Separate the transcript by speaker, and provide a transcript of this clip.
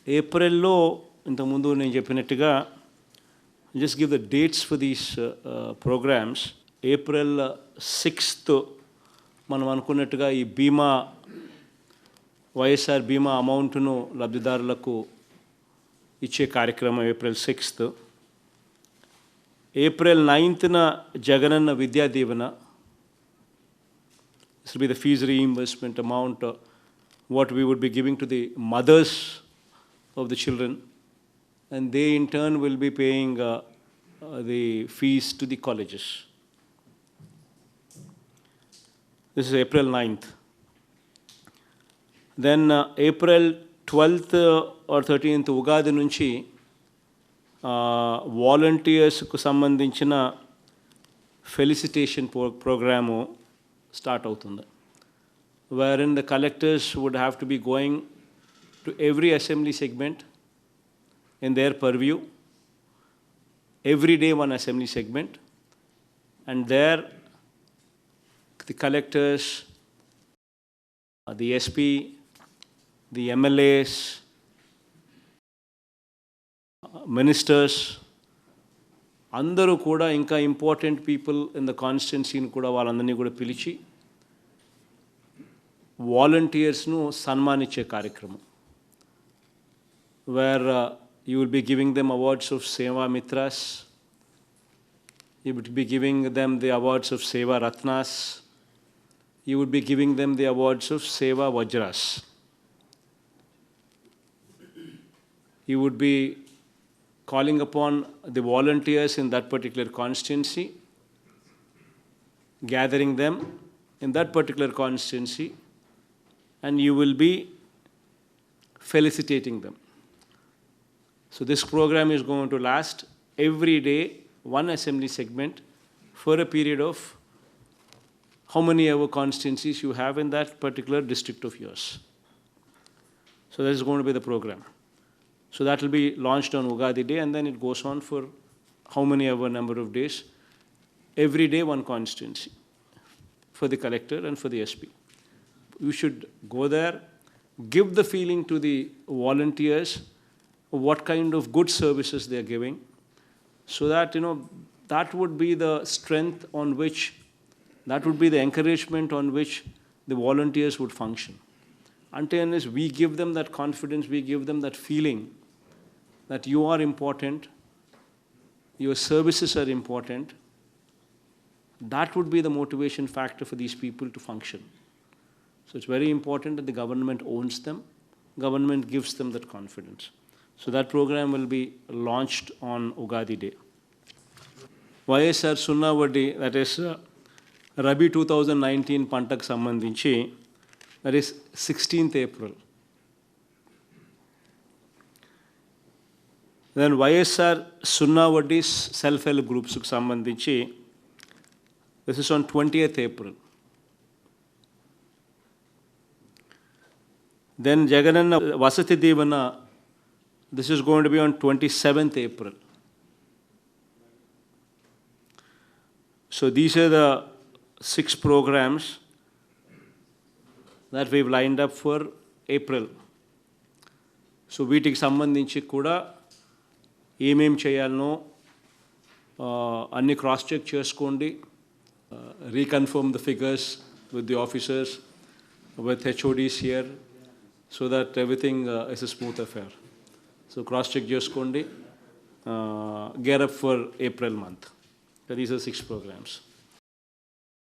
Speaker 1: ఏప్రిల్లో ఇంతకుముందు నేను చెప్పినట్టుగా just give the dates for these programs. April 6th మనం అనుకున్నట్టుగా ఈ బీమా వైఎస్ఆర్ బీమా అమౌంట్ను లబ్ధిదారులకు ఇచ్చే కార్యక్రమం April 6th. April 9th Jagananna Vidya Deevena. This will be the fees reimbursement amount what we would be giving to the mothers of the children, and they in turn will be paying the fees to the colleges. This is April 9th. Then April 12th or 13th Ugadi నుంచి వాలంటీర్స్కు సంబంధించిన felicitation programme start అవుతుంది, wherein the collectors would have to be going to every assembly segment in their purview, every day one assembly segment, and there the collectors, the SP, the MLAs, ministers, అందరూ కూడా ఇంకా important people in the కాన్స్టిట్యున్సీని కూడా వాళ్ళందరినీ కూడా పిలిచి వాలంటీర్స్ను సన్మానించే కార్యక్రమం, where you will be giving them awards of Seva Mitras, you would be giving them the awards of Seva Ratnas, you would be giving them the awards of Seva Vajras. You would be calling upon the volunteers in that particular constituency, gathering them in that particular constituency, and you will be felicitating them. So this program is going to last every day, one assembly segment, for a period of how many ever constituencies you have in that particular district of yours. So that is going to be the program. So that will be launched on Ugadi Day, and then it goes on for how many ever number of days. Every day one constituency for the collector and for the SP. You should go there, give the feeling to the volunteers what kind of good services they are giving, so that that would be the strength on which, that would be the encouragement on which the volunteers would function. Until we give them that confidence, we give them that feeling that you are important, your services are important, that would be the motivation factor for these people to function. So it's very important that the government owns them, government gives them that confidence. So that program will be launched on Ugadi Day. YSR Sunna Vaddi, that is Rabi 2019 Pantak Sambandhinchi, that is 16th April. Then YSR Sunna Vaddi self-help groups Sambandhinchi, this is on 20th April. Then Jagananna Vasati Devana, this is going to be on 27th April. So these are the 6 programs that we've lined up for April. So వీటికి సంబంధించి కూడా ఏమేం చేయాలనో అన్ని cross check చేసుకోండి, reconfirm the figures with the officers, with HODs here, so that everything is a smooth affair. So cross check చేసుకోండి, gear up for April month. So these are 6 programs.